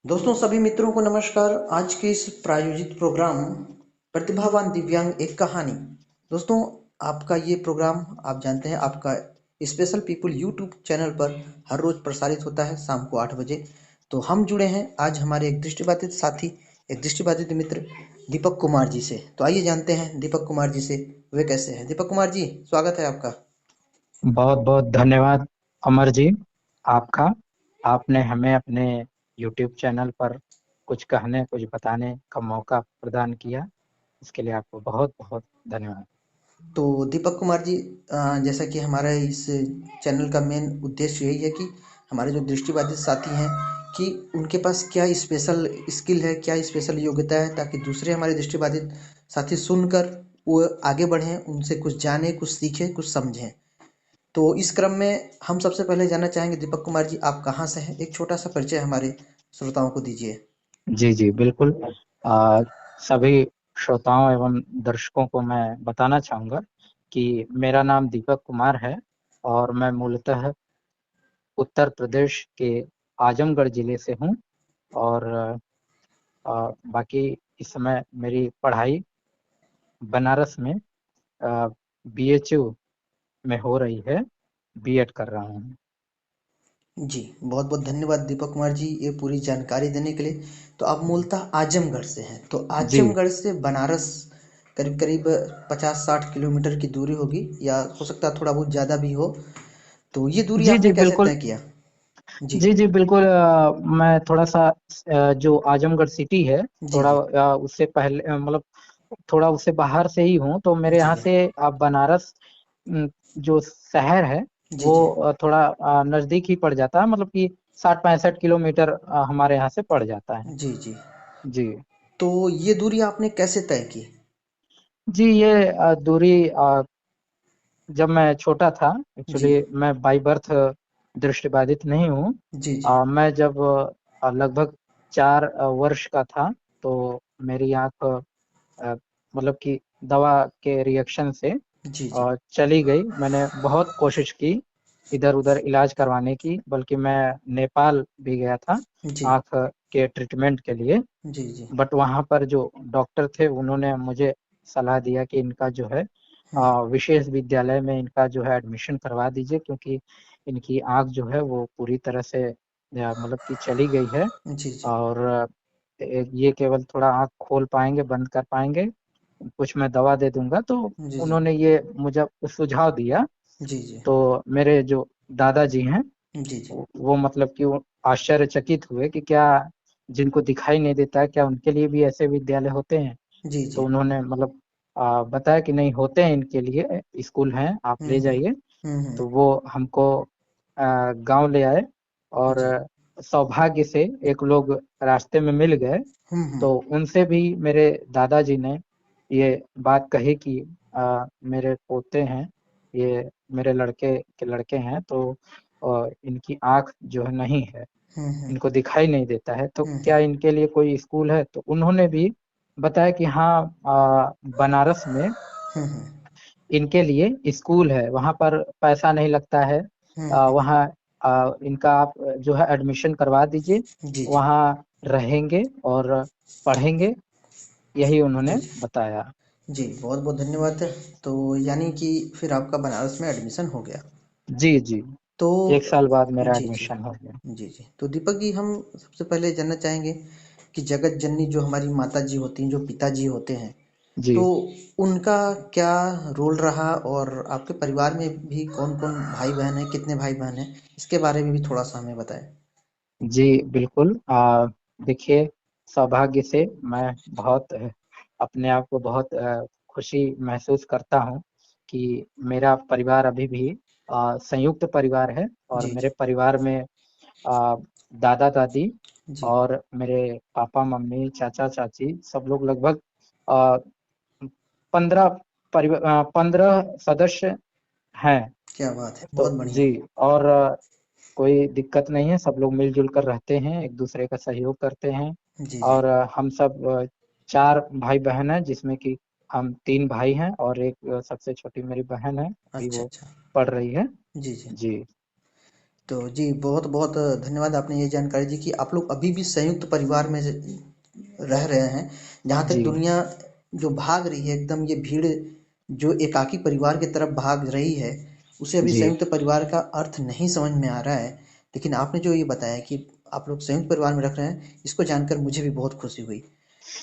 दोस्तों सभी मित्रों को नमस्कार। आज के इस प्रायोजित प्रोग्राम प्रतिभावान दिव्यांग एक कहानी। दोस्तों आपका ये प्रोग्राम आप जानते हैं आपका स्पेशल पीपल यूट्यूब चैनल पर हर रोज प्रसारित होता है शाम को 8 बजे। तो हम जुड़े हैं आज हमारे एक दृष्टिबाधित साथी, एक दृष्टिबाधित मित्र दीपक कुमार जी से। तो आइए जानते हैं दीपक कुमार जी से वे कैसे हैं। दीपक कुमार जी, स्वागत है आपका। बहुत बहुत धन्यवाद अमर जी आपका। आपने हमें अपने YouTube चैनल पर कुछ कहने कुछ बताने का मौका प्रदान किया, इसके लिए आपको बहुत बहुत धन्यवाद। तो दीपक कुमार जी, जैसा कि हमारा इस चैनल का मेन उद्देश्य यही है कि हमारे जो दृष्टिबाधित साथी हैं कि उनके पास क्या स्पेशल स्किल है, क्या स्पेशल योग्यता है, ताकि दूसरे हमारे दृष्टिबाधित साथी सुनकर वो आगे बढ़ें, उनसे कुछ जानें, कुछ सीखें, कुछ समझें। तो इस क्रम में हम सबसे पहले जानना चाहेंगे दीपक कुमार जी, आप कहाँ से हैं? एक छोटा सा परिचय हमारे श्रोताओं को दीजिए। जी जी बिल्कुल। आ, सभी श्रोताओं एवं दर्शकों को मैं बताना चाहूँगा कि मेरा नाम दीपक कुमार है और मैं मूलतः उत्तर प्रदेश के आजमगढ़ जिले से हूँ। और बाकी इस समय मेरी पढ़ाई बनारस में BHU में हो रही है, B.Ed कर रहा हूँ। जी, बहुत बहुत धन्यवाद दीपक कुमार जी ये पूरी जानकारी देने के लिए। तो आप मूलतः आजमगढ़ से हैं, तो जी आजमगढ़ से बनारस करीब करीब 50-60 किलोमीटर की दूरी होगी, या हो सकता है थोड़ा बहुत ज़्यादा भी हो। तो ये दूरी जी आपने जी कैसे बिल्कुल। तय किया? जी। जी जी बिल्कुल। मैं थोड़ा सा जो आजमगढ़ सिटी है, जी थोड़ा जी। उससे पहले मतलब थोड़ा उससे बाहर से ही हूँ, तो मेरे जी यहाँ जी। से बनारस जो शहर है जी वो जी। थोड़ा नज़दीक ही पड़ जाता है, मतलब कि 60-65 किलोमीटर हमारे यहाँ से पड़ जाता है। जी जी। जी तो ये दूरी आपने कैसे तय की? जी। ये दूरी जब मैं छोटा था, जी एक्चुअली मैं बाय बर्थ दृष्टिबाधित नहीं हूँ। जी। जी मैं जब लगभग 4 वर्ष का था, तो मेरी आँख मतलब कि दवा के रिएक्शन से जी। जी चली गई। मैंने बहुत कोशिश की इधर उधर इलाज करवाने की, बल्कि मैं नेपाल भी गया था जी। आँख के ट्रीटमेंट के लिए। जी। जी। बट वहाँ पर जो डॉक्टर थे उन्होंने मुझे सलाह दिया कि इनका जो है विशेष विद्यालय में इनका जो है एडमिशन करवा दीजिए, क्योंकि इनकी आँख जो है वो पूरी तरह से मतलब कि चली गई है। जी। जी। और ये केवल थोड़ा आँख खोल पाएंगे, बंद कर पाएंगे, कुछ मैं दवा दे दूंगा। तो जी। जी। उन्होंने ये मुझे सुझाव दिया। जी। जी। तो मेरे जो दादाजी हैं जी। जी। वो मतलब कि वो आश्चर्यचकित हुए कि क्या जिनको दिखाई नहीं देता है, क्या उनके लिए भी ऐसे विद्यालय होते हैं। जी। तो जी। उन्होंने मतलब बताया कि नहीं, होते हैं, इनके लिए स्कूल हैं, आप हुँ, ले हुँ। जाइए। हुँ, हुँ। तो वो हमको गांव ले आए। और जी। सौभाग्य से एक लोग रास्ते में मिल गए। हुँ, हुँ। तो उनसे भी मेरे दादाजी ने ये बात कही कि मेरे पोते हैं, ये मेरे लड़के के लड़के हैं, तो इनकी आंख जो है नहीं है, हुँ, हुँ। इनको दिखाई नहीं देता है, तो हुँ, क्या हुँ। इनके लिए कोई स्कूल है। तो उन्होंने भी बताया कि हाँ, बनारस में हुँ, हुँ। इनके लिए स्कूल है, वहाँ पर पैसा नहीं लगता है। हुँ, हुँ। वहाँ इनका आप जो है एडमिशन करवा दीजिए, जी, जी। वहाँ रहेंगे और पढ़ेंगे, यही जी, उन्होंने जी। बताया। जी, बहुत-बहुत धन्यवाद। तो यानी कि फिर आपका बनारस में एडमिशन हो गया। जी जी। तो 1 साल बाद मेरा जी, जी। एडमिशन हो गया। जी, जी। तो दीपक जी, हम सबसे पहले जानना चाहेंगे कि जगत जननी जो हमारी माताजी होती हैं, जो पिताजी होते हैं, जी तो उनका क्या रोल रहा, और आपके परिवार में भी कौन-कौन भाई-बहन हैं, कितने भाई-बहन हैं? इसके बारे में भी थोड़ा-सा हमें बताएँ। जी बिल्कुल। देखिए, सौभाग्य से मैं बहुत अपने आप को बहुत खुशी महसूस करता हूँ कि मेरा परिवार अभी भी संयुक्त परिवार है। और जी, मेरे जी। परिवार में दादा दादी जी। और मेरे पापा मम्मी चाचा चाची सब लोग लगभग आ, 15 सदस्य हैं। क्या बात है! तो बहुत बढ़िया। जी। और कोई दिक्कत नहीं है, सब लोग मिलजुल कर रहते हैं, एक दूसरे का सहयोग करते हैं। जी, जी। और हम सब 4 भाई बहन हैं, जिसमें कि हम 3 भाई हैं और एक सबसे छोटी मेरी बहन है, अभी अच्छा, वो अच्छा। पढ़ रही है। जी, जी। जी तो जी बहुत बहुत धन्यवाद, आपने ये जानकारी दी कि आप लोग अभी भी संयुक्त परिवार में रह रहे हैं। जहाँ तक जी दुनिया जो भाग रही है एकदम, ये भीड़ जो एकाकी परिवार की तरफ भाग रही है, उसे अभी जी संयुक्त परिवार का अर्थ नहीं समझ में आ रहा है। लेकिन आपने जो ये बताया कि आप लोग संयुक्त परिवार में रख रहे हैं, इसको जानकर मुझे भी बहुत खुशी हुई।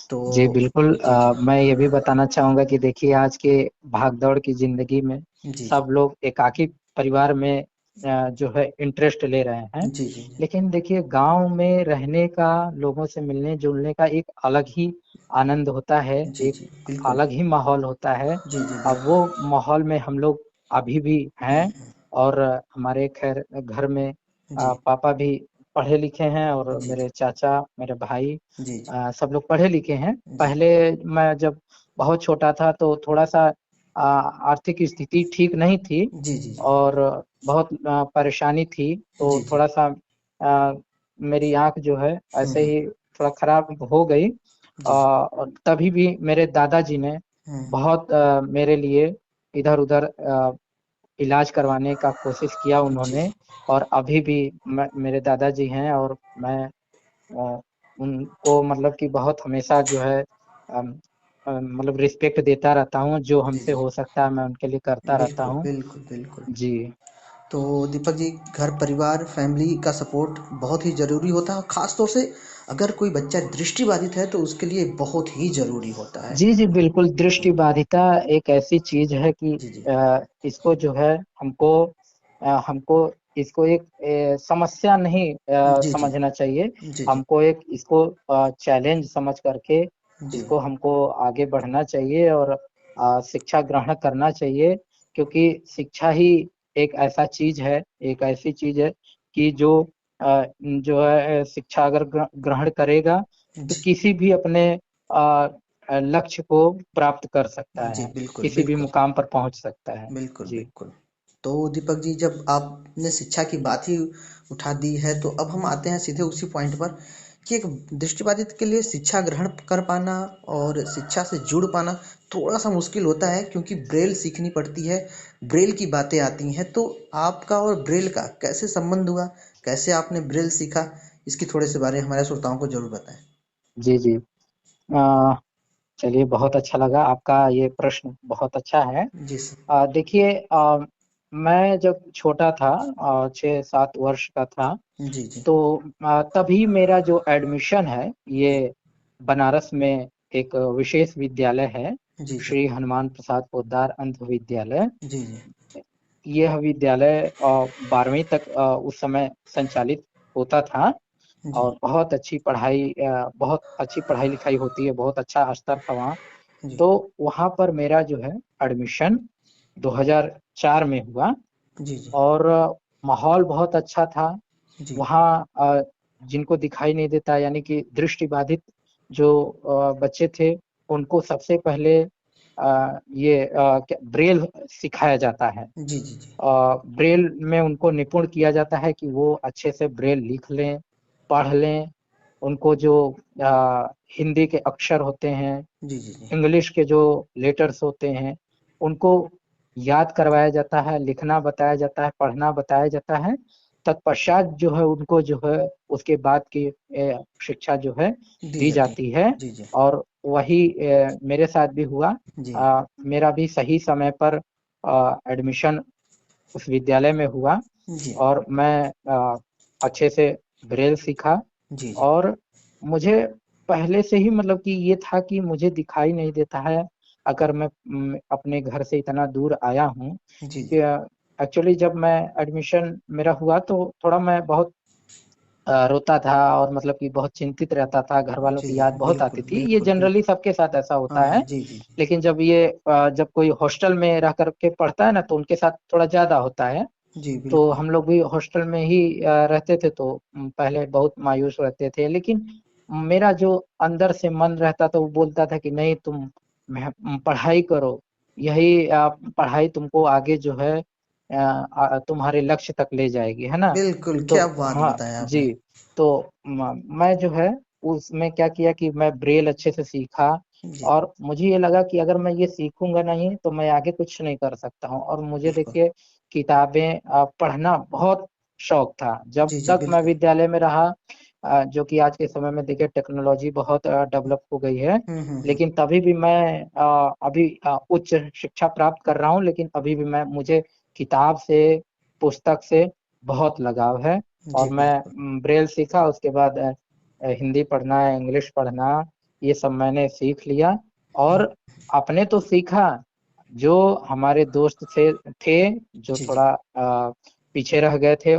तो जी बिल्कुल। जी जी मैं ये भी बताना चाहूंगा कि देखिए आज के भागदौड़ की जिंदगी में जी सब लोग एकाकी परिवार में जो है इंटरेस्ट ले रहे हैं। जी जी लेकिन देखिए गांव में रहने का, लोगों से मिलने जुलने का एक अलग ही आनंद होता है, जी एक जी बिल्कुल। अलग ही माहौल होता है। जी जी अब बिल्कुल। वो माहौल में हम लोग अभी भी हैं। और हमारे खैर घर में जी पापा भी पढ़े लिखे हैं, और जी मेरे चाचा, मेरे भाई जी जी सब लोग पढ़े लिखे हैं। जी पहले मैं जब बहुत छोटा था तो थोड़ा सा आर्थिक स्थिति ठीक नहीं थी, जी जी और बहुत परेशानी थी, तो जी जी थोड़ा सा आ, मेरी आंख जो है ऐसे हम्म ही थोड़ा खराब हो गई। जी जी और तभी भी मेरे दादाजी ने हम्म बहुत मेरे लिए इधर उधर इलाज करवाने का कोशिश किया जी उन्होंने। और अभी भी मेरे दादाजी हैं, और मैं अ, उनको मतलब कि बहुत हमेशा जो है मतलब रिस्पेक्ट देता रहता हूँ। जो जी हमसे जी हो सकता है मैं उनके लिए करता रहता बिल्कुल हूँ। बिल्कुल बिल्कुल। जी तो दीपक जी, घर परिवार फैमिली का सपोर्ट बहुत ही ज़रूरी होता है, और ख़ास तौर से अगर कोई बच्चा दृष्टिबाधित है तो उसके लिए बहुत ही ज़रूरी होता है। जी जी बिल्कुल। दृष्टि बाधिता एक ऐसी चीज है कि जी जी इसको जो है हमको हमको इसको एक समस्या नहीं जी जी समझना चाहिए। जी जी हमको एक इसको चैलेंज समझ करके जी इसको हमको आगे बढ़ना चाहिए, और शिक्षा ग्रहण करना चाहिए। क्योंकि शिक्षा ही एक ऐसा चीज है, एक ऐसी चीज है कि जो है शिक्षा अगर ग्रहण करेगा तो जी किसी भी अपने अ, लक्ष्य को प्राप्त कर सकता जी है, बिल्कुल किसी भी बिल्कुल मुकाम पर पहुंच सकता है। बिल्कुल जी बिल्कुल। तो दीपक जी, जब आपने शिक्षा की बात ही उठा दी है, तो अब हम आते हैं सीधे उसी पॉइंट पर कि एक दृष्टिबाधित के लिए शिक्षा ग्रहण कर पाना और शिक्षा से जुड़ पाना थोड़ा सा मुश्किल होता है, क्योंकि ब्रेल सीखनी पड़ती है, ब्रेल की बातें आती हैं। तो आपका और ब्रेल का कैसे संबंध हुआ, कैसे आपने ब्रेल सीखा, इसकी थोड़े से बारे में हमारे श्रोताओं को जरूर बताएं। जी जी। अ, चलिए, बहुत अच्छा लगा, आपका ये प्रश्न बहुत अच्छा है। जी सर। देखिए, मैं जब छोटा था, 6-7 वर्ष का था, जी जी तो तभी मेरा जो एडमिशन है ये बनारस में एक विशेष विद्यालय है, जी जी श्री हनुमान प्रसाद पोद्दार अंध विद्यालय। जी जी यह विद्यालय 12वीं तक उस समय संचालित होता था, जी और बहुत अच्छी पढ़ाई लिखाई होती है, बहुत अच्छा स्तर था वहाँ। जी तो वहाँ पर मेरा जो है एडमिशन 2004 में हुआ, जी जी और माहौल बहुत अच्छा था जी वहाँ। जिनको दिखाई नहीं देता, यानी कि दृष्टिबाधित जो बच्चे थे, उनको सबसे पहले ब्रेल सिखाया जाता है। जी जी जी ब्रेल में उनको निपुण किया जाता है कि वो अच्छे से ब्रेल लिख लें, पढ़ लें। उनको जो हिंदी के अक्षर होते हैं, जी जी जी इंग्लिश के जो लेटर्स होते हैं, उनको याद करवाया जाता है, लिखना बताया जाता है, पढ़ना बताया जाता है। तत्पश्चात जो है उनको जो है उसके बाद की शिक्षा जो है दी दी जाती जाती है। है। जी जी और वही मेरे साथ भी हुआ। जी मेरा भी सही समय पर एडमिशन उस विद्यालय में हुआ, जी और मैं अच्छे से ब्रेल सीखा। जी जी और मुझे पहले से ही मतलब कि ये था कि मुझे दिखाई नहीं देता है, अगर मैं अपने घर से इतना दूर आया हूँ। जी कि एक्चुअली जब मैं एडमिशन मेरा हुआ तो थोड़ा मैं बहुत रोता था, और मतलब कि बहुत चिंतित रहता था, घर वालों जी की याद बहुत बिल्कुल आती थी। ये बिल्कुल जनरली बिल्कुल। सबके साथ ऐसा हाँ होता हाँ है। जी जी लेकिन जब कोई हॉस्टल में रह करके पढ़ता है ना, तो उनके साथ थोड़ा ज्यादा होता है। जी तो बिल्कुल हम लोग भी हॉस्टल में ही रहते थे, तो पहले बहुत मायूस रहते थे। लेकिन मेरा जो अंदर से मन रहता था वो बोलता था कि नहीं, तुम पढ़ाई करो, यही पढ़ाई तुमको आगे जो है तुम्हारे लक्ष्य तक ले जाएगी, है ना। बिल्कुल, तो क्या बात हाँ बताया जी। आपने। तो मैं जो है उसमें क्या किया कि मैं ब्रेल अच्छे से सीखा, जी और मुझे ये लगा कि अगर मैं ये सीखूंगा नहीं तो मैं आगे कुछ नहीं कर सकता हूँ। और मुझे बिल्कुल देखिए किताबें पढ़ना बहुत शौक था। जब जी, जी, तक मैं बिल्कुल। विद्यालय में रहा, जो कि आज के समय में देखिए टेक्नोलॉजी बहुत डेवलप हो गई है, हुँ, हुँ, हुँ। लेकिन तभी भी मैं अभी उच्च शिक्षा प्राप्त कर रहा हूँ, लेकिन अभी भी मैं मुझे किताब से, पुस्तक से बहुत लगाव है। जी, और मैं बिल्कुल। ब्रेल सीखा, उसके बाद हिंदी पढ़ना, इंग्लिश पढ़ना, ये सब मैंने सीख लिया। हुँ, और अपने तो सीखा, जो हमारे दोस्त थे जो जी, जी। थोड़ा पीछे रह गए थे,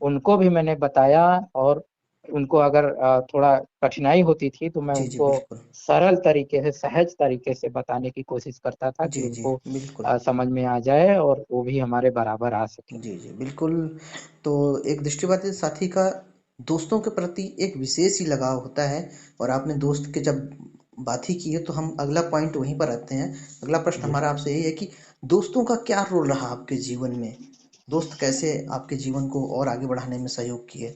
उनको भी मैंने बताया। और उनको अगर थोड़ा कठिनाई होती थी तो मैं जी, जी, उनको बिल्कुल। सरल तरीके से, सहज तरीके से बताने की कोशिश करता था कि जी, जी, उनको बिल्कुल। समझ में आ जाए और वो भी हमारे बराबर आ सके। जी, जी, बिल्कुल। तो एक दृष्टिबाधित साथी का दोस्तों के प्रति एक विशेष ही लगाव होता है, और आपने दोस्त के जब बात ही की है तो हम अगला पॉइंट वहीं पर आते हैं। अगला प्रश्न जी। हमारा आपसे यही है कि दोस्तों का क्या रोल रहा आपके जीवन में? दोस्त कैसे आपके जीवन को और आगे बढ़ाने में सहयोग किए?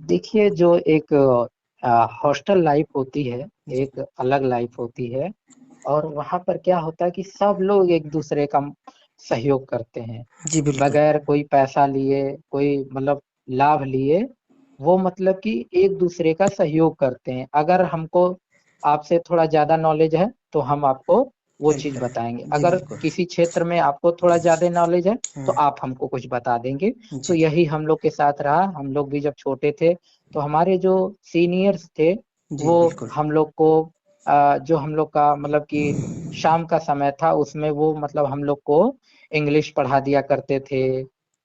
देखिए, जो एक हॉस्टल लाइफ होती है, जी, एक अलग लाइफ होती है। और वहाँ पर क्या होता है कि सब लोग एक दूसरे का सहयोग करते हैं, जी, बिल्कुल। बगैर कोई पैसा लिए, कोई मतलब लाभ लिए। वो मतलब कि एक दूसरे का सहयोग करते हैं। अगर हमको आपसे थोड़ा ज्यादा नॉलेज है तो हम आपको वो हेल्प चीज बताएंगे। करें। जी, अगर बिल्कुल। किसी क्षेत्र में आपको थोड़ा ज्यादा नॉलेज है तो हुँ। आप हमको कुछ बता देंगे। तो जी, जी। यही हम लोग के साथ रहा। हम लोग भी जब छोटे थे तो हमारे जो सीनियर्स थे, जी, वो बिल्कुल। हम लोग को जो हम लोग का मतलब कि शाम का समय था उसमें वो मतलब हम लोग को इंग्लिश पढ़ा दिया करते थे,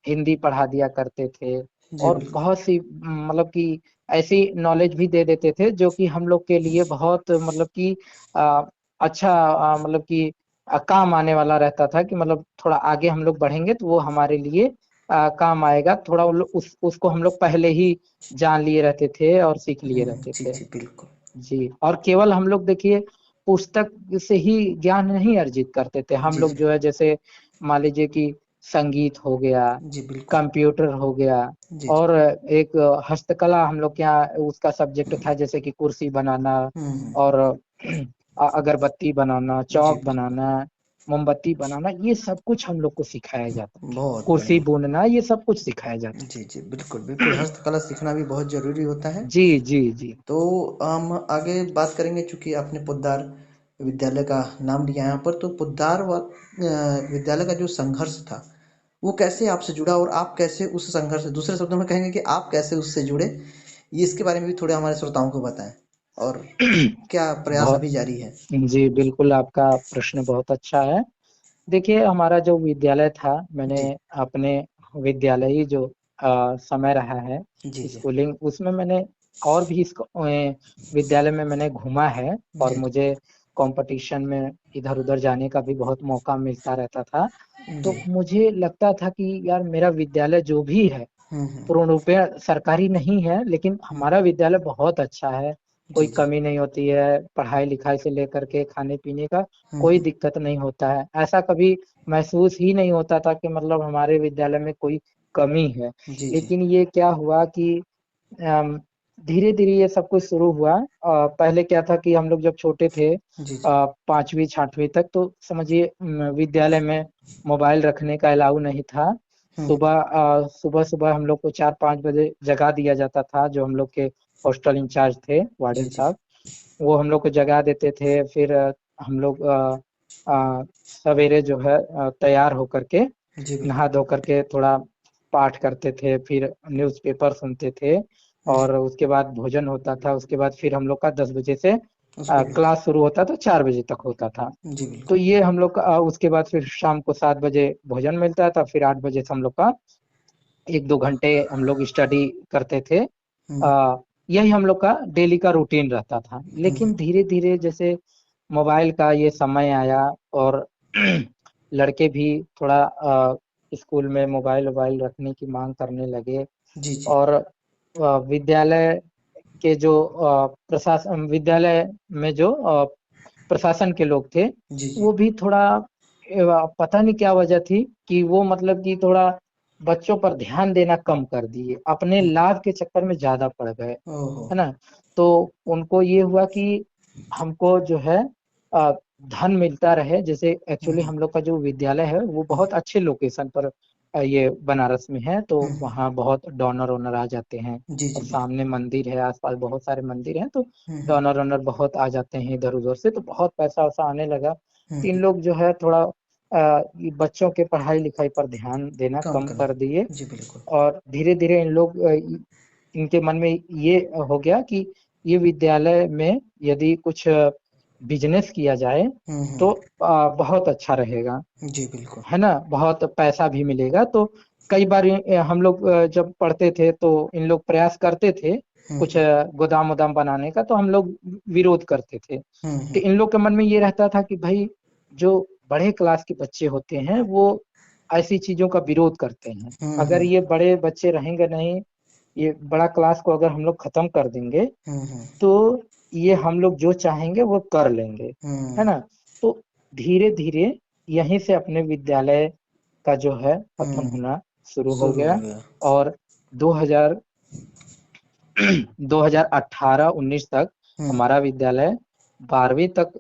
हिंदी पढ़ा दिया करते थे। जी, और बिल्कुल। बहुत सी मतलब कि ऐसी नॉलेज भी दे देते थे जो कि हम लोग के लिए बहुत मतलब कि अ, अच्छा मतलब कि काम आने वाला रहता था। कि मतलब थोड़ा आगे हम लोग बढ़ेंगे तो वो हमारे लिए काम आएगा। थोड़ा उसको हम लोग पहले ही जान लिए रहते थे और सीख लिए रहते जी, थे। जी, बिल्कुल। जी। और केवल हम लोग देखिए पुस्तक से ही ज्ञान नहीं अर्जित करते थे। हम जी, लोग जी। जो है जैसे मान लीजिए कि संगीत हो गया, जी, बिल्कुल। कंप्यूटर हो गया, जी, जी। और एक हस्तकला हम लोग के यहाँ उसका सब्जेक्ट था, जैसे कि कुर्सी बनाना, हुँ, हुँ। और अगरबत्ती बनाना, जी, चौक बिल्कुल। बनाना, मोमबत्ती बनाना, ये सब कुछ हम लोग को सिखाया जाता था। बहुत कुर्सी बढ़िया। बुनना, ये सब कुछ सिखाया जाता जी, जी, बिल्कुल, बिल्कुल, था। हस्तकला सीखना भी बहुत ज़रूरी होता है। जी, जी, जी। तो हम आगे बात करेंगे, चूँकि आपने पोद्दार विद्यालय का नाम लिया यहाँ पर, तो पोद्दार विद्यालय का जो संघर्ष था, वो कैसे आपसे जुड़ा, और आप कैसे उस संघर्ष, दूसरे शब्दों में कहेंगे कि आप कैसे उससे जुड़े? ये इसके बारे में भी थोड़े हमारे श्रोताओं को बताएँ, और क्या प्रयास बहुत अभी जारी है? जी, बिल्कुल, आपका प्रश्न बहुत अच्छा है। देखिए, हमारा जो विद्यालय था, मैंने जी। अपने विद्यालयी जो समय रहा है, जी, जी। स्कूलिंग, उसमें मैंने और भी विद्यालय में मैंने घूमा है। और जी, जी। मुझे कंपटीशन में इधर-उधर जाने का भी बहुत मौका मिलता रहता था। जी। तो मुझे लगता था कि यार मेरा विद्यालय जो भी है, हुँ, हुँ। पूर्ण रूपेण सरकारी नहीं है, लेकिन हुँ। हमारा विद्यालय बहुत अच्छा है। कोई जी, जी। कमी नहीं होती है, पढ़ाई-लिखाई से लेकर के खाने-पीने का हुँ, कोई हुँ। दिक्कत नहीं होता है। ऐसा कभी महसूस ही नहीं होता था कि मतलब हमारे विद्यालय में कोई कमी है। जी, जी। लेकिन ये क्या हुआ कि अम, धीरे-धीरे ये सब कुछ शुरू हुआ। पहले क्या था कि हम लोग जब छोटे थे, जी, जी। 5वीं-6वीं तक, तो समझिए विद्यालय में मोबाइल रखने का अलाउ नहीं था। हुँ, हुँ। सुबह-सुबह हम लोग को 4-5 बजे जगा दिया जाता था। जो हम लोग के हॉस्टल इंचार्ज थे, जी, वार्डन जी। साहब, वो हम लोग को जगा देते थे। फिर हम लोग सवेरे जो है तैयार होकर के, जी, नहा बिल्कुल। धो करके थोड़ा पाठ करते थे, फिर न्यूज़पेपर सुनते थे। जी। और उसके बाद भोजन होता था। उसके बाद फिर हम लोग का 10 बजे से स्कूल होता। क्लास शुरू होता था, 4 बजे तक होता था। जी, तो बिल्कुल। ये हम लोग का उसके बाद फिर शाम को 7 बजे भोजन मिलता था। फिर 8 बजे से हम लोग का 1-2 घंटे हम लोग स्टडी करते थे। हुँ, यही हम लोग का डेली का रूटीन रहता था। हुँ, लेकिन धीरे-धीरे जैसे मोबाइल का ये समय आया, और लड़के भी थोड़ा स्कूल में मोबाइल-वोबाइल रखने की माँग करने लगे। जी, जी। और विद्यालय के जो प्रशासन, विद्यालय में जो प्रशासन के लोग थे, जी, जी। वो भी थोड़ा पता नहीं क्या वजह थी कि वो मतलब कि थोड़ा बच्चों पर ध्यान देना कम कर दिए, अपने हुँ। लाभ के चक्कर में ज़्यादा पड़ गए, ओहो! है ना? तो उनको ये हुआ कि हमको जो है अ, धन मिलता रहे। जैसे हुँ, एक्चुअली हुँ, हम लोग का जो विद्यालय है, वो हुँ। बहुत अच्छे लोकेशन पर ये बनारस में है, तो हम्म। वहाँ बहुत डोनर ओनर आ जाते हैं। जी और जी बिल्कुल। सामने मंदिर है, आसपास बहुत सारे मंदिर हैं, तो हम्म। डोनर ओनर बहुत आ जाते हैं इधर उधर से, तो बहुत पैसा वैसा आने लगा। तो इन हम्म। लोग जो है थोड़ा ये बच्चों के पढ़ाई लिखाई पर ध्यान देना कम कम करना। कर दिए। जी बिल्कुल। और धीरे धीरे इन लोग इनके मन में ये हो गया कि ये विद्यालय में यदि कुछ बिजनेस किया जाए तो हम्म। बहुत अच्छा रहेगा, जी बिल्कुल। है ना, बहुत पैसा भी मिलेगा। तो कई बार हम लोग जब पढ़ते थे तो इन लोग प्रयास करते थे कुछ हम्म। गोदाम वोदाम बनाने का, तो हम लोग विरोध करते थे। तो हम्म। इन लोग के मन में ये रहता था कि भाई जो बड़े क्लास के बच्चे होते हैं वो ऐसी चीजों का विरोध करते हैं। अगर हम्म। ये बड़े बच्चे रहेंगे नहीं, ये बड़ा क्लास को अगर हम लोग खत्म कर देंगे हम्म। तो ये हम लोग जो चाहेंगे वो कर लेंगे, है हम्म। ना। तो धीरे धीरे यहीं से अपने विद्यालय का जो है पतन हम्म। होना शुरू हो शुरू हो गया। गया। और 2000 2018-19 तक हम्म। हमारा विद्यालय 12वीं तक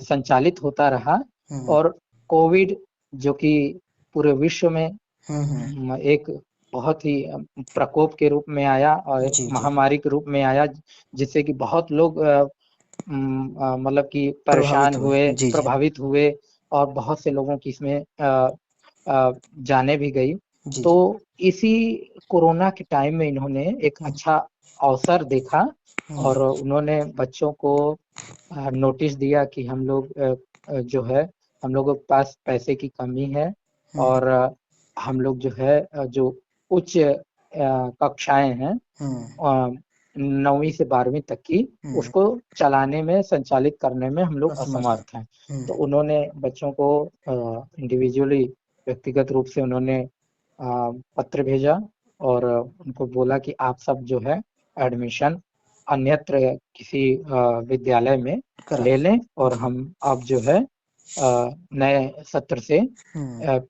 संचालित होता रहा। हम्म। और कोविड, जो कि पूरे विश्व में हम्म। एक बहुत ही प्रकोप के रूप में आया और जी जी। महामारी के रूप में आया, जिससे कि बहुत लोग मतलब कि परेशान प्रभावित हुए। हुए, जी जी। प्रभावित हुए। और बहुत से लोगों की इसमें जाने भी गई। जी तो जी। इसी कोरोना के टाइम में इन्होंने एक हम्म। अच्छा अवसर देखा हम्म। और उन्होंने बच्चों को नोटिस दिया कि हम लोग जो है हम लोगों के पास पैसे की कमी है। हम्म। और हम लोग जो है जो उच्च कक्षाएं हैं हम्म। 9वीं से 12वीं तक की, हम्म। उसको चलाने में, संचालित करने में हम लोग असमर्थ है। असमर्थ हैं। तो हम्म। उन्होंने बच्चों को इंडिविजुअली, व्यक्तिगत रूप से उन्होंने पत्र भेजा और उनको बोला कि आप सब जो है एडमिशन अन्यत्र किसी विद्यालय में करा ले ले। लें, और जी। हम अब जो है नए सत्र से हम्म।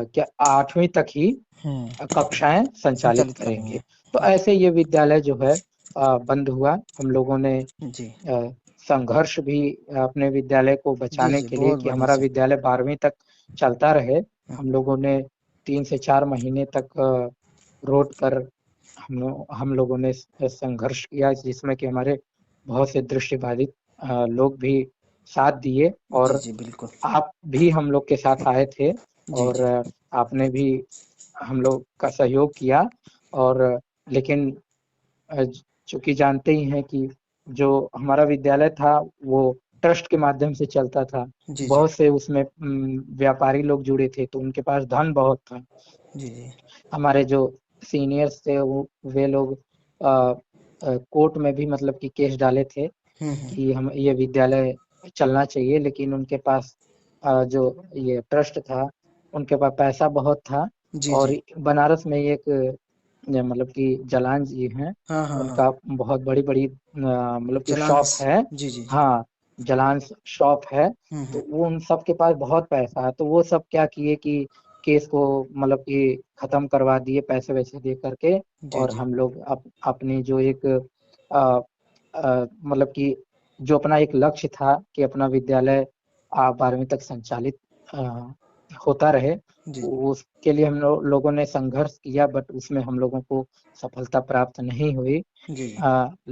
क्या 8वीं तक ही कक्षाएं संचालित संचालित करनी करेंगे। है। तो ऐसे ये विद्यालय जो है बंद हुआ। हम लोगों ने जी अ, संघर्ष भी अपने विद्यालय को जी बचाने जी। के लिए बहुत कि बढ़िया हमारा से। विद्यालय 12वीं तक चलता रहे। हम्म। हम लोगों ने 3 से 4 महीने तक रोड पर हम लोगों ने संघर्ष किया, जिसमें कि हमारे बहुत से दृष्टिबाधित लोग भी साथ दिए। जी और जी बिल्कुल। आप भी हम लोग के साथ आए थे जी और जी। आपने भी हम लोग का सहयोग किया। और लेकिन चूंकि जानते ही हैं कि जो हमारा विद्यालय था वो ट्रस्ट के माध्यम से चलता था। जी जी। बहुत से उसमें व्यापारी लोग जुड़े थे, तो उनके पास धन बहुत था। जी जी। हमारे जो सीनियर्स थे वे लोग कोर्ट में भी मतलब कि केस डाले थे हम्म। कि हम ये विद्यालय चलना चाहिए, लेकिन उनके पास जो ये ट्रस्ट था उनके पास पैसा बहुत था। जी और जी। बनारस में एक मतलब कि जलान जी हैं, हाँ हाँ हाँ। उनका बहुत बड़ी बड़ी मतलब कि शॉप जलांस। है। जी जी जी। हाँ, जलान शॉप है। हम्म। तो वो उन सब के पास बहुत पैसा है, तो वो सब क्या किए कि केस को मतलब कि खत्म करवा दिए पैसे वैसे दे करके। जी और जी। हम लोग अपनी जो एक अ, मतलब कि जो अपना एक लक्ष्य था कि अपना विद्यालय 12वीं तक संचालित अ, होता रहे, जी जी। उसके लिए हम लोगों ने संघर्ष किया, बट उसमें हम लोगों को सफलता प्राप्त नहीं हुई। जी जी।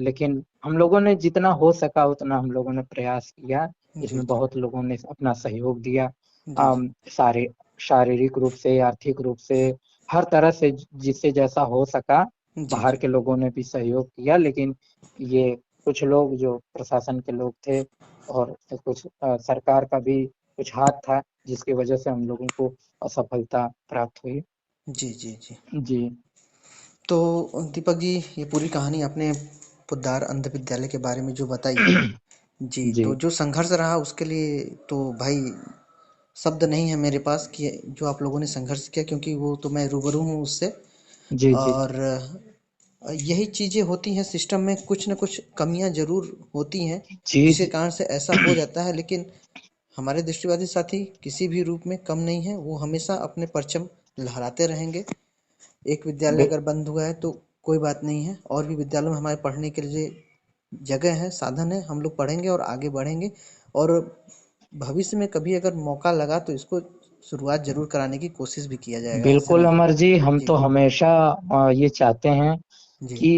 लेकिन हम लोगों ने जितना हो सका उतना हम लोगों ने प्रयास किया। जी इसमें जी। बहुत लोगों ने अपना सहयोग दिया, जी जी। सारे शारीरिक रूप से, आर्थिक रूप से, हर तरह से जिससे जैसा हो सका। जी बाहर जी। के लोगों ने भी सहयोग किया, लेकिन ये कुछ लोग जो प्रशासन के लोग थे और कुछ सरकार का भी कुछ हाथ था, जिसकी वजह से हम लोगों को असफलता प्राप्त हुई। जी जी जी। जी तो दीपक जी, ये पूरी कहानी आपने पुद्दार अंध विद्यालय के बारे में जो बताई, जी, जी तो जो संघर्ष रहा उसके लिए तो भाई शब्द नहीं है मेरे पास कि जो आप लोगों ने संघर्ष किया, क्योंकि वो तो मैं रूबरू हूँ उससे। जी जी और यही चीज़ें होती हैं, सिस्टम में कुछ न कुछ कमियां जरूर होती हैं जी जिसके जी कारण से ऐसा हो जाता है। लेकिन हमारे दृष्टिवादी साथी किसी भी रूप में कम नहीं है, वो हमेशा अपने परचम लहराते रहेंगे। एक विद्यालय बे- अगर बंद हुआ है तो कोई बात नहीं है, और भी विद्यालयों में हमारे पढ़ने के लिए जगह है, साधन है, हम लोग पढ़ेंगे और आगे बढ़ेंगे। और भविष्य में कभी अगर मौका लगा तो इसको शुरुआत ज़रूर कराने की कोशिश भी किया जाएगा, ऐसा बिल्कुल नहीं है। अमर जी, हम जी, तो हमेशा ये चाहते हैं जी, कि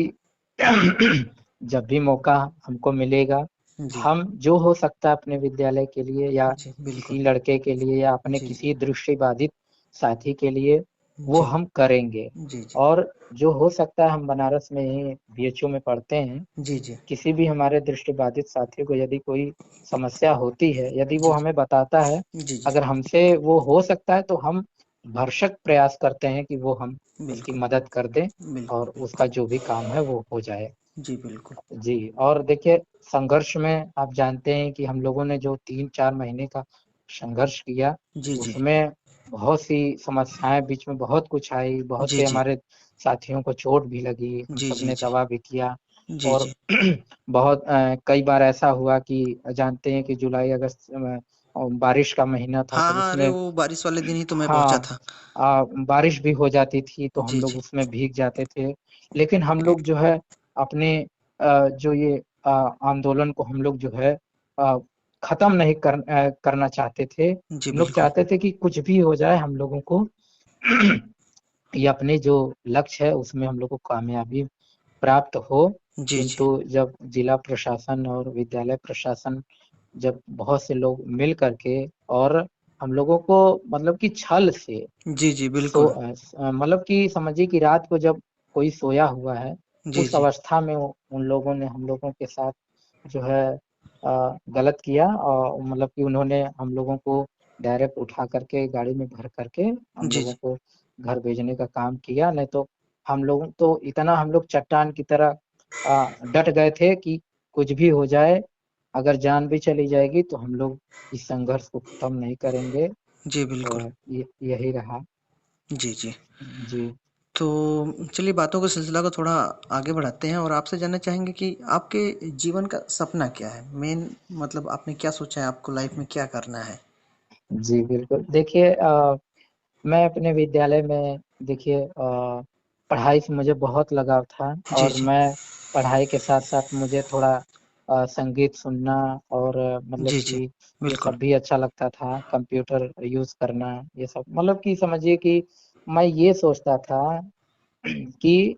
जब भी मौका हमको मिलेगा, जी, हम जो हो सकता है अपने विद्यालय के लिए या जी, बिल्कुल। किसी लड़के के लिए या अपने जी, जी, किसी दृष्टिबाधित साथी के लिए वो जी, हम करेंगे। जी, जी, और जो हो सकता है, हम बनारस में ही बीएचयू में पढ़ते हैं, जी, जी, किसी भी हमारे दृष्टिबाधित साथियों को यदि कोई समस्या होती है, यदि वो जी, हमें बताता है, जी, जी, अगर हमसे वो हो सकता है तो हम भरसक प्रयास करते हैं कि वो हम उसकी बिल्कुल, मदद कर दें बिल्कुल, और उसका बिल्कुल। जो भी काम है वो हो जाए। जी, बिल्कुल। जी, और देखिए, संघर्ष में आप जानते हैं कि हम लोगों ने जो 3-4 महीने का संघर्ष किया, जी, जी, उसमें बहुत सी समस्याएँ बीच में बहुत कुछ आई, बहुत जी, से जी, हमारे साथियों को चोट भी लगी, हम जी, सब जी, ने जी, दवा भी किया जी, और जी। बहुत कई बार ऐसा हुआ कि जानते हैं कि जुलाई-अगस्त में बारिश का महीना था, हाँ, तो हाँ, अरे उसमें वो बारिश वाले दिन ही तो मैं पहुँचा हाँ, था। बारिश भी हो जाती थी तो हम जी, लोग जी, उसमें भीग जाते थे। लेकिन हम लोग जो है अपने जो ये आंदोलन को हम लोग जो है अ, ख़त्म नहीं करना चाहते थे। जी, हम लोग बिल्कुल। चाहते थे कि कुछ भी हो जाए, हम लोगों को ये अपने जो लक्ष्य है उसमें हम लोग को कामयाबी प्राप्त हो। जी, जी, किंतु जब जिला प्रशासन और विद्यालय प्रशासन, जब बहुत से लोग मिल करके और हम लोगों को मतलब कि छल से जी, जी, बिल्कुल। मतलब कि समझिए कि रात को जब कोई सोया हुआ है, जी, उस जी, अवस्था में उन लोगों ने हम लोगों के साथ जो है गलत किया और मतलब कि उन्होंने हम लोगों को डायरेक्ट उठा करके गाड़ी में भर करके हम जी, लोगों जी, को घर भेजने का काम किया। नहीं तो हम लोग चट्टान की तरह डट गए थे कि कुछ भी हो जाए, अगर जान भी चली जाएगी तो हम लोग इस संघर्ष को खत्म नहीं करेंगे। जी, बिल्कुल। तो यही रहा। जी, जी। जी। तो चलिए बातों का सिलसिला को थोड़ा आगे बढ़ाते हैं और आपसे जानना चाहेंगे कि आपके जीवन का सपना क्या है? मेन मतलब आपने क्या सोचा है आपको लाइफ में क्या करना है? जी, बिल्कुल। देखिए, मैं अपने विद्यालय में देखिए पढ़ाई से मुझे बहुत लगाव था जी, और जी। मैं पढ़ाई के साथ-साथ मुझे थोड़ा संगीत सुनना और मतलब जी, जी। कि ये बिल्कुल। सब भी अच्छा लगता था, कंप्यूटर यूज़ करना, ये सब मतलब कि समझिए कि मैं ये सोचता था कि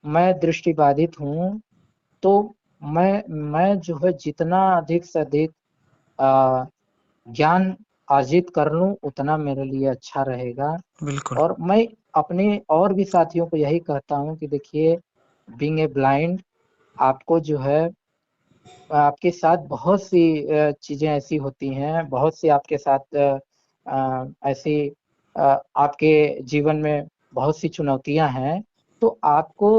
मैं दृष्टिबाधित हूँ, तो मैं जो है जितना अधिक से अधिक अ, ज्ञान अर्जित कर लूँ उतना मेरे लिए अच्छा रहेगा। बिल्कुल। और मैं अपने और भी साथियों को यही कहता हूँ कि देखिए, बीइंग ए ब्लाइंड, आपको जो है आपके साथ बहुत सी चीज़ें ऐसी होती हैं, बहुत सी आपके साथ ऐसी आपके जीवन में बहुत सी चुनौतियाँ हैं, तो आपको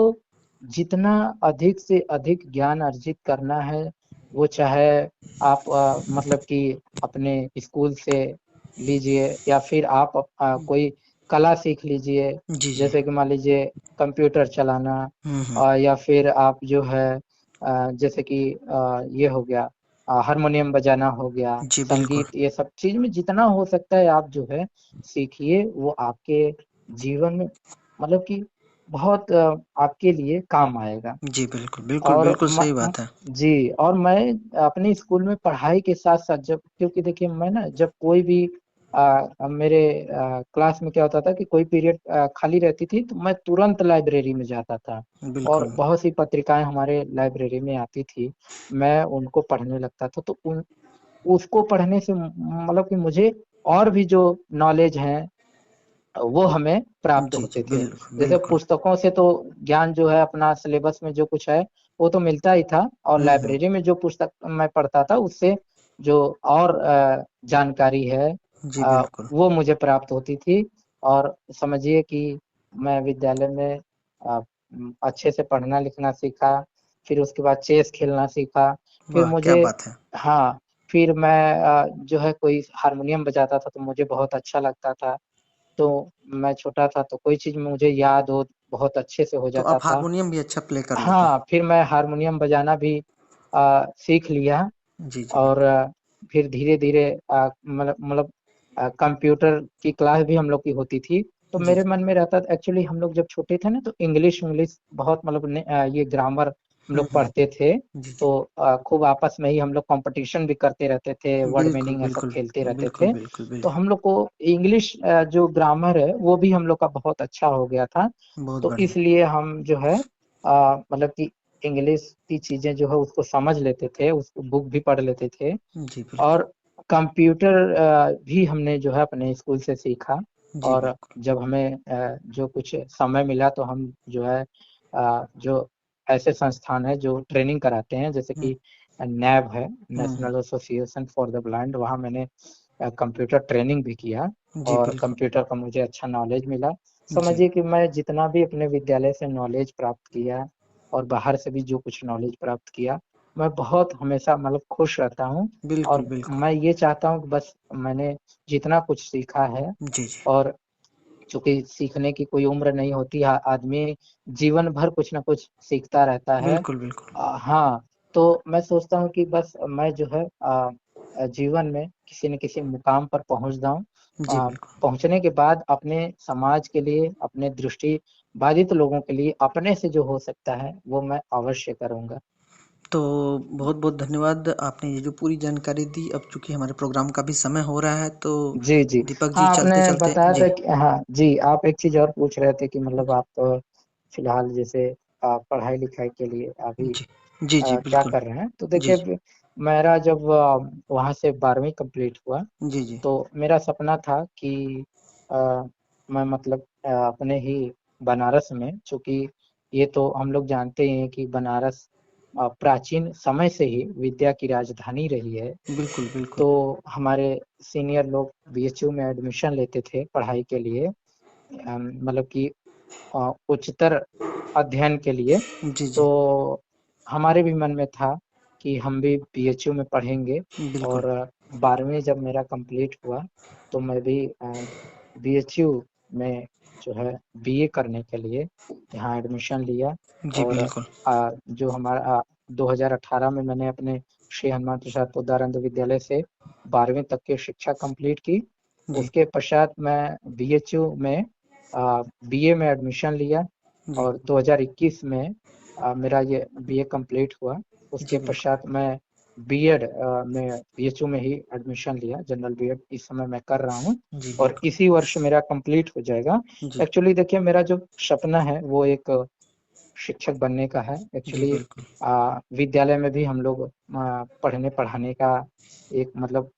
जितना अधिक से अधिक ज्ञान अर्जित करना है, वो चाहे आप मतलब कि अपने स्कूल से लीजिए या फिर आप कोई कला सीख लीजिए, जी, जी। जैसे कि मान लीजिए कंप्यूटर चलाना हुँ, हुँ। या फिर आप जो है जैसे कि ये हो गया हारमोनियम बजाना हो गया, जी, बिल्कुल। संगीत, ये सब चीज़ में जितना हो सकता है आप जो है सीखिए, वो आपके जीवन में मतलब कि बहुत आपके लिए काम आएगा। जी, बिल्कुल। बिल्कुल, और बिल्कुल सही बात है। जी, और मैं अपने स्कूल में पढ़ाई के साथ-साथ जब क्योंकि देखिए मैं ना जब कोई भी मेरे क्लास में क्या होता था कि कोई पीरियड खाली रहती थी तो मैं तुरंत लाइब्रेरी में जाता था और बिल्कुल। बहुत सी पत्रिकाएँ हमारे लाइब्रेरी में आती थी, मैं उनको पढ़ने लगता था। तो उन उसको पढ़ने से मतलब कि मुझे और भी जो नॉलेज है वो हमें प्राप्त जी, जी। होते थे। बिल्कुल, जैसे बिल्कुल। पुस्तकों से तो ज्ञान जो है अपना सिलेबस में जो कुछ है, वो तो मिलता ही था और हुँ, हुँ। लाइब्रेरी में जो पुस्तक मैं पढ़ता था उससे जो और जानकारी है जी, बिल्कुल। वो मुझे प्राप्त होती थी और समझिए कि मैं विद्यालय में अच्छे से पढ़ना-लिखना सीखा, फिर उसके बाद चेस खेलना सीखा, फिर वाह! क्या मुझे बात है। हाँ, फिर मैं जो है कोई हारमोनियम बजाता था तो मुझे बहुत अच्छा लगता था। तो मैं छोटा था तो कोई चीज़ मुझे याद हो बहुत अच्छे से हो तो जाता आप था। हारमोनियम भी अच्छा प्ले कर लेते हैं। हाँ, फिर मैं हारमोनियम बजाना भी सीख लिया जी, जी, और बिल्कुल। फिर धीरे-धीरे कंप्यूटर की क्लास भी हम लोग की होती थी। तो जी, मेरे जी। मन में रहता था एक्चुअली हम लोग जब छोटे थे ना तो इंग्लिश-विंग्लिश बहुत मतलब ये ग्रामर हम लोग पढ़ते थे, जी, जी। तो खूब आपस में ही हम लोग कंपटीशन भी करते रहते थे, वर्ड बिल्कुल, मीनिंग ये सब बिल्कुल। खेलते रहते बिल्कुल, थे। बिल्कुल, तो बिल्कुल। हम लोग को इंग्लिश जो ग्रामर है वो भी हम लोग का बहुत अच्छा हो गया था। बहुत तो बढ़िया। इसलिए हम जो है मतलब कि इंग्लिश की चीजें जो है उसको समझ लेते थे, उसको बुक भी पढ़ लेते थे। जी, बिल्कुल। और कंप्यूटर भी हमने जो है अपने स्कूल से सीखा। जी, और बिल्कुल। जब हमें जो कुछ समय मिला तो हम जो है जो ऐसे संस्थान है जो ट्रेनिंग कराते हैं, जैसे हुँ, कि नैब है, हुँ। National Association for the Blind, वहाँ मैंने कंप्यूटर ट्रेनिंग भी किया। जी, और बिल्कुल। कंप्यूटर का मुझे अच्छा नॉलेज मिला। जी। समझिए कि मैं जितना भी अपने विद्यालय से नॉलेज प्राप्त किया और बाहर से भी जो कुछ नॉलेज प्राप्त किया, मैं बहुत हमेशा मतलब खुश रहता हूँ। बिल्कुल, और बिल्कुल। मैं ये चाहता हूँ कि बस मैंने जितना कुछ सीखा है, जी, जी। और चूंकि सीखने की कोई उम्र नहीं होती, आदमी जीवन भर कुछ ना कुछ सीखता रहता है। बिल्कुल, बिल्कुल। हाँ, तो मैं सोचता हूँ कि बस मैं जो है जीवन में किसी न किसी मुकाम पर पहुंच जाऊं। जी, बिल्कुल। पहुंचने के बाद अपने समाज के लिए, अपने दृष्टि बाधित लोगों के लिए अपने से जो हो सकता है वो मैं अवश्य करूंगा। तो बहुत-बहुत धन्यवाद, आपने ये जो पूरी जानकारी दी। अब चूँकि हमारे प्रोग्राम का भी समय हो रहा है, तो जी, जी। दीपक जी हाँ, आपने चलते-चलते बताया था जी। कि हाँ जी, आप एक चीज और पूछ रहे थे कि मतलब आप फिलहाल जैसे पढ़ाई लिखाई के लिए अभी जी। जी, जी, क्या बिल्कुल। कर रहे हैं। तो जी, देखिए जी। मेरा जब वहाँ से 12वीं कंप्लीट हुआ, जी, जी। तो मेरा सपना था कि अ, मैं मतलब अपने ही बनारस में, चूंकि ये तो हम लोग जानते ही हैं कि बनारस प्राचीन समय से ही विद्या की राजधानी रही है। बिल्कुल, बिल्कुल। तो हमारे सीनियर लोग बीएचयू में एडमिशन लेते थे पढ़ाई के लिए, मतलब कि उच्चतर अध्ययन के लिए। जी, जी। तो हमारे भी मन में था कि हम भी बीएचयू में पढ़ेंगे। बिल्कुल। और 12वीं जब मेरा कंप्लीट हुआ तो मैं भी बीएचयू में जो है बीए करने के लिए यहाँ एडमिशन लिया। जी, और बिल्कुल। जो हमारा 2018 में मैंने अपने श्री हनुमान प्रसाद पोद्दार विद्यालय से 12वीं तक की शिक्षा कंप्लीट की। जी, उसके पश्चात मैं बीएचयू में बीए में एडमिशन लिया। जी। और 2021 में मेरा ये बीए कंप्लीट हुआ। जी, उसके बिल्कुल। पश्चात मैं बीएड में बीएचयू में ही एडमिशन लिया, जनरल बीएड इस समय मैं कर रहा हूँ। जी, और बिल्कुल। इसी वर्ष मेरा कंप्लीट हो जाएगा। जी। एक्चुअली देखिए मेरा जो सपना है वो एक शिक्षक बनने का है। जी, एक्चुअली बिल्कुल। विद्यालय में भी हम लोग पढ़ने पढ़ाने का एक मतलब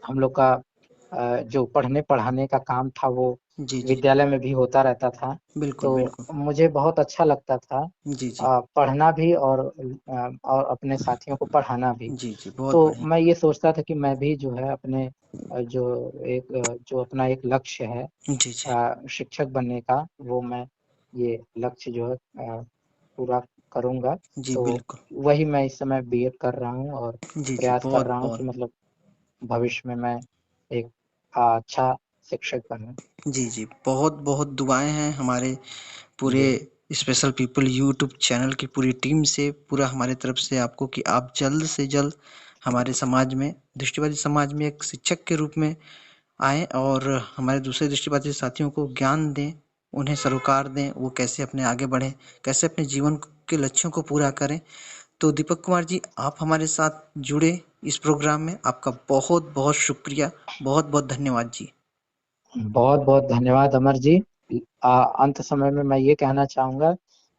हम लोग का जो पढ़ने पढ़ाने का काम था वो जी, जी। विद्यालय में भी होता रहता था। बिल्कुल, तो बिल्कुल। मुझे बहुत अच्छा लगता था जी, जी। पढ़ना भी और अपने साथियों को पढ़ाना भी। जी, जी, बहुत तो बढ़िया। मैं ये सोचता था कि मैं भी जो है अपने जो अपना एक लक्ष्य है जी, जी। शिक्षक बनने का, वो मैं ये लक्ष्य जो है पूरा करूंगा। जी, तो बिल्कुल। वही मैं इस समय बीएड कर रहा हूँ और जी, जी, प्रयास कर रहा हूँ कि बहुत-बहुत। मतलब भविष्य में मैं एक अच्छा शिक्षक बनूं। जी, जी, बहुत-बहुत दुआएँ हैं हमारे पूरे जी, स्पेशल पीपल यूट्यूब चैनल की पूरी टीम से, पूरा हमारे तरफ से आपको कि आप जल्द से जल्द हमारे समाज में, दृष्टिबाधित समाज में एक शिक्षक के रूप में आएँ और हमारे दूसरे दृष्टिबाधित साथियों को ज्ञान दें, उन्हें सरोकार दें, वो कैसे अपने आगे बढ़ें, कैसे अपने जीवन के लक्ष्यों को पूरा करें। तो दीपक कुमार जी, आप हमारे साथ जुड़े इस प्रोग्राम में, आपका बहुत-बहुत शुक्रिया, बहुत-बहुत धन्यवाद जी। बहुत बहुत धन्यवाद अमर जी। अंत समय में मैं ये कहना चाहूंगा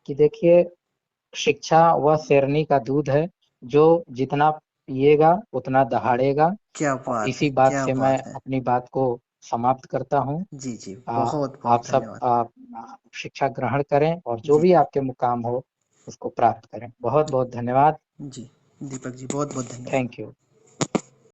कि देखिए शिक्षा वह शेरनी का दूध है जो जितना पिएगा उतना दहाड़ेगा। क्या और बात है, इसी बात क्या से मैं बात है। अपनी बात को समाप्त करता हूँ। जी, जी, आ, बहुत-बहुत आप सब धन्यवाद। शिक्षा ग्रहण करें और जो जी, भी आपके मुकाम हो उसको प्राप्त करें। बहुत बहुत धन्यवाद। जी, दीपक जी बहुत-बहुत धन्यवाद। Thank you.